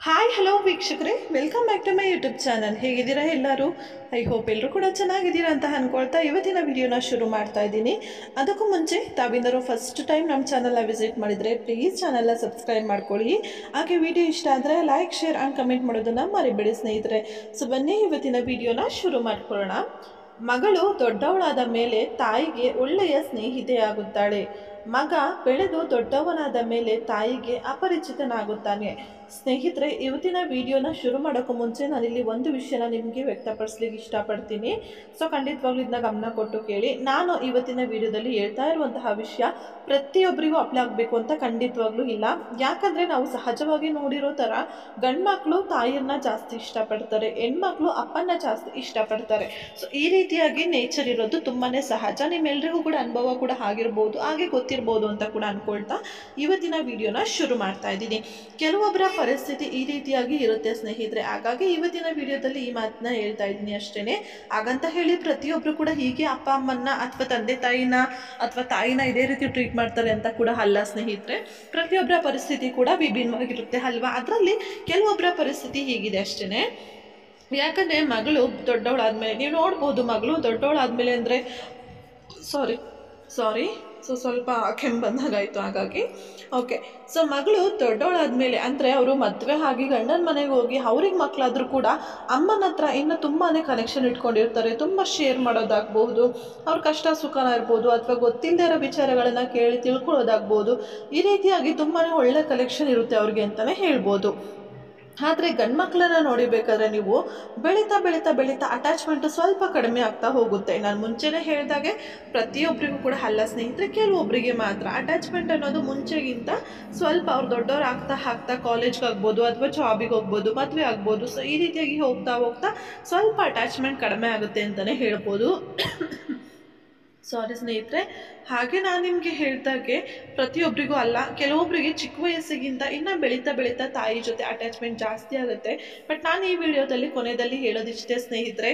Hi hello ವೀಕ್ಷಕರೇ, welcome back to my YouTube channel. ಹೇಗಿದ್ದೀರಾ ಎಲ್ಲರೂ? ಐ ಹೋಪ್ ಎಲ್ಲರೂ ಕೂಡ ಚೆನ್ನಾಗಿದ್ದೀರಾ ಅಂತ ಅಂದ್ಕೊಳ್ತಾ ಇವತ್ತಿನ ವಿಡಿಯೋನ ಶುರು ಮಾಡ್ತಾ ಇದ್ದೀನಿ. ಅದಕ್ಕೂ ಮುಂಚೆ ತಾವೇನಾದರೂ ಫಸ್ಟ್ ಟೈಮ್ ನಮ್ಮ ಚಾನಲ್ನ ವಿಸಿಟ್ ಮಾಡಿದರೆ ಪ್ಲೀಸ್ ಚಾನಲ್ನ ಸಬ್ಸ್ಕ್ರೈಬ್ ಮಾಡ್ಕೊಳ್ಳಿ. ಹಾಗೆ ವಿಡಿಯೋ ಇಷ್ಟ ಆದರೆ ಲೈಕ್, ಶೇರ್ ಆ್ಯಂಡ್ ಕಮೆಂಟ್ ಮಾಡೋದನ್ನು ಮರಿಬೇಡಿ ಸ್ನೇಹಿತರೆ. ಸೊ ಬನ್ನಿ ಇವತ್ತಿನ ವಿಡಿಯೋನ ಶುರು ಮಾಡ್ಕೊಳ್ಳೋಣ. ಮಗಳು ದೊಡ್ಡವಳಾದ ಮೇಲೆ ತಾಯಿಗೆ ಒಳ್ಳೆಯ ಸ್ನೇಹಿತೆಯಾಗುತ್ತಾಳೆ. ಮಗ ಬೆಳೆದು ದೊಡ್ಡವನಾದ ಮೇಲೆ ತಾಯಿಗೆ ಅಪರಿಚಿತನಾಗುತ್ತಾನೆ. ಸ್ನೇಹಿತರೆ, ಇವತ್ತಿನ ವಿಡಿಯೋನ ಶುರು ಮಾಡೋಕ್ಕೂ ಮುಂಚೆ ನಾನಿಲ್ಲಿ ಒಂದು ವಿಷಯನ ನಿಮಗೆ ವ್ಯಕ್ತಪಡಿಸ್ಲಿಕ್ಕೆ ಇಷ್ಟಪಡ್ತೀನಿ. ಸೊ ಖಂಡಿತವಾಗ್ಲೂ ಇದನ್ನ ಗಮನ ಕೊಟ್ಟು ಕೇಳಿ. ನಾನು ಇವತ್ತಿನ ವಿಡಿಯೋದಲ್ಲಿ ಹೇಳ್ತಾ ಇರುವಂತಹ ವಿಷಯ ಪ್ರತಿಯೊಬ್ಬರಿಗೂ ಅಪ್ಲೈ ಆಗಬೇಕು ಅಂತ ಖಂಡಿತವಾಗ್ಲೂ ಇಲ್ಲ. ಯಾಕಂದರೆ ನಾವು ಸಹಜವಾಗಿ ನೋಡಿರೋ ಥರ ಗಂಡು ಮಕ್ಕಳು ತಾಯಿಯನ್ನ ಜಾಸ್ತಿ ಇಷ್ಟಪಡ್ತಾರೆ, ಹೆಣ್ಮಕ್ಳು ಅಪ್ಪನ ಜಾಸ್ತಿ ಇಷ್ಟಪಡ್ತಾರೆ. ಸೊ ಈ ರೀತಿಯಾಗಿ ನೇಚರ್ ಇರೋದು ತುಂಬಾ ಸಹಜ. ನಿಮ್ಮೆಲ್ಲರಿಗೂ ಕೂಡ ಅನುಭವ ಕೂಡ ಆಗಿರ್ಬೋದು, ಹಾಗೆ ಗೊತ್ತಿರ್ಬೋದು ಅಂತ ಕೂಡ ಅಂದ್ಕೊಳ್ತಾ ಇವತ್ತಿನ ವಿಡಿಯೋನ ಶುರು ಮಾಡ್ತಾ ಇದ್ದೀನಿ. ಕೆಲವೊಬ್ಬರ ಪರಿಸ್ಥಿತಿ ಈ ರೀತಿಯಾಗಿ ಇರುತ್ತೆ ಸ್ನೇಹಿತರೆ. ಹಾಗಾಗಿ ಇವತ್ತಿನ ವಿಡಿಯೋದಲ್ಲಿ ಈ ಮಾತನ್ನ ಹೇಳ್ತಾ ಇದ್ದೀನಿ ಅಷ್ಟೇ. ಹಾಗಂತ ಹೇಳಿ ಪ್ರತಿಯೊಬ್ಬರು ಕೂಡ ಹೀಗೆ ಅಪ್ಪ ಅಮ್ಮನ್ನ ಅಥವಾ ತಂದೆ ತಾಯಿನ ಅಥವಾ ತಾಯಿನ ಇದೇ ರೀತಿ ಟ್ರೀಟ್ ಮಾಡ್ತಾರೆ ಅಂತ ಕೂಡ ಅಲ್ಲ ಸ್ನೇಹಿತರೆ. ಪ್ರತಿಯೊಬ್ಬರ ಪರಿಸ್ಥಿತಿ ಕೂಡ ವಿಭಿನ್ನವಾಗಿರುತ್ತೆ ಅಲ್ವಾ. ಅದರಲ್ಲಿ ಕೆಲವೊಬ್ಬರ ಪರಿಸ್ಥಿತಿ ಹೀಗಿದೆ ಅಷ್ಟೇ. ಯಾಕಂದರೆ ಮಗಳು ದೊಡ್ಡವಳಾದ್ಮೇಲೆ ನೀವು ನೋಡ್ಬೋದು, ಮಗಳು ದೊಡ್ಡವಳಾದ್ಮೇಲೆ ಅಂದರೆ ಸಾರಿ ಸ್ವಲ್ಪ ಕೆಮ್ಮು ಬಂದಾಗಾಯಿತು, ಹಾಗಾಗಿ ಓಕೆ. ಸೊ ಮಗಳು ದೊಡ್ಡವಳಾದ್ಮೇಲೆ ಅಂದರೆ ಅವರು ಮದುವೆ ಆಗಿ ಗಂಡನ ಮನೆಗೆ ಹೋಗಿ ಅವ್ರಿಗೆ ಮಕ್ಕಳಾದರೂ ಕೂಡ ಅಮ್ಮನ ಹತ್ರ ಇನ್ನು ತುಂಬಾ ಕನೆಕ್ಷನ್ ಇಟ್ಕೊಂಡಿರ್ತಾರೆ. ತುಂಬ ಶೇರ್ ಮಾಡೋದಾಗ್ಬೋದು, ಅವ್ರ ಕಷ್ಟ ಸುಖನ ಇರ್ಬೋದು, ಅಥವಾ ಗೊತ್ತಿಲ್ಲದೆ ಇರೋ ವಿಚಾರಗಳನ್ನು ಕೇಳಿ ತಿಳ್ಕೊಳ್ಳೋದಾಗ್ಬೋದು. ಈ ರೀತಿಯಾಗಿ ತುಂಬಾ ಒಳ್ಳೆ ಕಲೆಕ್ಷನ್ ಇರುತ್ತೆ ಅವ್ರಿಗೆ ಅಂತಲೇ ಹೇಳ್ಬೋದು. ಆದರೆ ಗಂಡು ಮಕ್ಕಳನ್ನ ನೋಡಿಬೇಕಾದ್ರೆ ನೀವು ಬೆಳೀತಾ ಬೆಳೀತಾ ಬೆಳೀತಾ ಅಟ್ಯಾಚ್ಮೆಂಟು ಸ್ವಲ್ಪ ಕಡಿಮೆ ಆಗ್ತಾ ಹೋಗುತ್ತೆ. ನಾನು ಮುಂಚೆನೇ ಹೇಳಿದಾಗೆ ಪ್ರತಿಯೊಬ್ಬರಿಗೂ ಕೂಡ ಅಲ್ಲ ಸ್ನೇಹಿತರೆ, ಕೆಲವೊಬ್ಬರಿಗೆ ಮಾತ್ರ ಅಟ್ಯಾಚ್ಮೆಂಟ್ ಅನ್ನೋದು ಮುಂಚೆಗಿಂತ ಸ್ವಲ್ಪ ಅವ್ರು ದೊಡ್ಡವ್ರು ಆಗ್ತಾ ಕಾಲೇಜ್ಗೆ ಆಗ್ಬೋದು ಅಥವಾ ಜಾಬಿಗೆ ಹೋಗ್ಬೋದು, ಮದುವೆ ಆಗ್ಬೋದು. ಸೊ ಈ ರೀತಿಯಾಗಿ ಹೋಗ್ತಾ ಸ್ವಲ್ಪ ಅಟ್ಯಾಚ್ಮೆಂಟ್ ಕಡಿಮೆ ಆಗುತ್ತೆ ಅಂತಲೇ ಹೇಳ್ಬೋದು. ಸಾರಿ ಸ್ನೇಹಿತರೆ. ಹಾಗೆ ನಾನು ನಿಮಗೆ ಹೇಳ್ದಾಗೆ ಪ್ರತಿಯೊಬ್ಬರಿಗೂ ಅಲ್ಲ, ಕೆಲವೊಬ್ಬರಿಗೆ ಚಿಕ್ಕ ವಯಸ್ಸಿಗಿಂತ ಇನ್ನು ಬೆಳೀತಾ ತಾಯಿ ಜೊತೆ ಅಟ್ಯಾಚ್ಮೆಂಟ್ ಜಾಸ್ತಿ ಆಗುತ್ತೆ. ಬಟ್ ನಾನು ಈ ವಿಡಿಯೋದಲ್ಲಿ ಕೊನೆಯಲ್ಲಿ ಹೇಳೋದಿಷ್ಟೇ ಸ್ನೇಹಿತರೆ,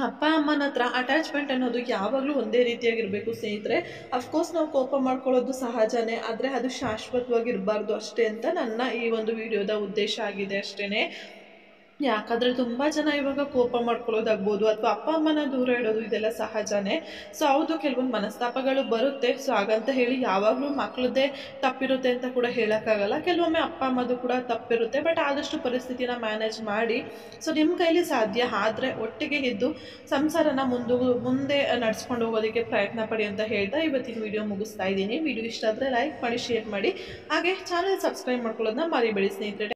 ಅಪ್ಪ ಅಮ್ಮನ ಹತ್ರ ಅಟ್ಯಾಚ್ಮೆಂಟ್ ಅನ್ನೋದು ಯಾವಾಗಲೂ ಒಂದೇ ರೀತಿಯಾಗಿರಬೇಕು ಸ್ನೇಹಿತರೆ. ಅಫ್ಕೋರ್ಸ್ ನಾವು ಕೋಪ ಮಾಡ್ಕೊಳ್ಳೋದು ಸಹಜನೇ, ಆದರೆ ಅದು ಶಾಶ್ವತವಾಗಿರಬಾರ್ದು ಅಷ್ಟೇ ಅಂತ ನನ್ನ ಈ ಒಂದು ವಿಡಿಯೋದ ಉದ್ದೇಶ ಆಗಿದೆ ಅಷ್ಟೇ. ಯಾಕಂದರೆ ತುಂಬ ಜನ ಇವಾಗ ಕೋಪ ಮಾಡ್ಕೊಳ್ಳೋದಾಗ್ಬೋದು ಅಥವಾ ಅಪ್ಪ ಅಮ್ಮನ ದೂರ ಇಡೋದು, ಇದೆಲ್ಲ ಸಹಜನೇ. ಸೊ ಹೌದು, ಕೆಲವೊಂದು ಮನಸ್ತಾಪಗಳು ಬರುತ್ತೆ. ಸೊ ಹಾಗಂತ ಹೇಳಿ ಯಾವಾಗಲೂ ಮಕ್ಕಳದ್ದೇ ತಪ್ಪಿರುತ್ತೆ ಅಂತ ಕೂಡ ಹೇಳೋಕ್ಕಾಗಲ್ಲ. ಕೆಲವೊಮ್ಮೆ ಅಪ್ಪ ಅಮ್ಮದು ಕೂಡ ತಪ್ಪಿರುತ್ತೆ. ಬಟ್ ಆದಷ್ಟು ಪರಿಸ್ಥಿತಿನ ಮ್ಯಾನೇಜ್ ಮಾಡಿ, ಸೊ ನಿಮ್ಮ ಕೈಲಿ ಸಾಧ್ಯ ಆದರೆ ಒಟ್ಟಿಗೆ ಇದ್ದು ಸಂಸಾರನ ಮುಂದೆ ನಡೆಸ್ಕೊಂಡು ಹೋಗೋದಕ್ಕೆ ಪ್ರಯತ್ನ ಪಡಿ ಅಂತ ಹೇಳ್ತಾ ಇವತ್ತಿನ ವಿಡಿಯೋ ಮುಗಿಸ್ತಾ ಇದ್ದೀನಿ. ವಿಡಿಯೋ ಇಷ್ಟ ಆದರೆ ಲೈಕ್ ಮಾಡಿ, ಶೇರ್ ಮಾಡಿ, ಹಾಗೆ ಚಾನಲ್ ಸಬ್ಸ್ಕ್ರೈಬ್ ಮಾಡ್ಕೊಳ್ಳೋದನ್ನ ಮರಿಬೇಡಿ ಸ್ನೇಹಿತರೆ.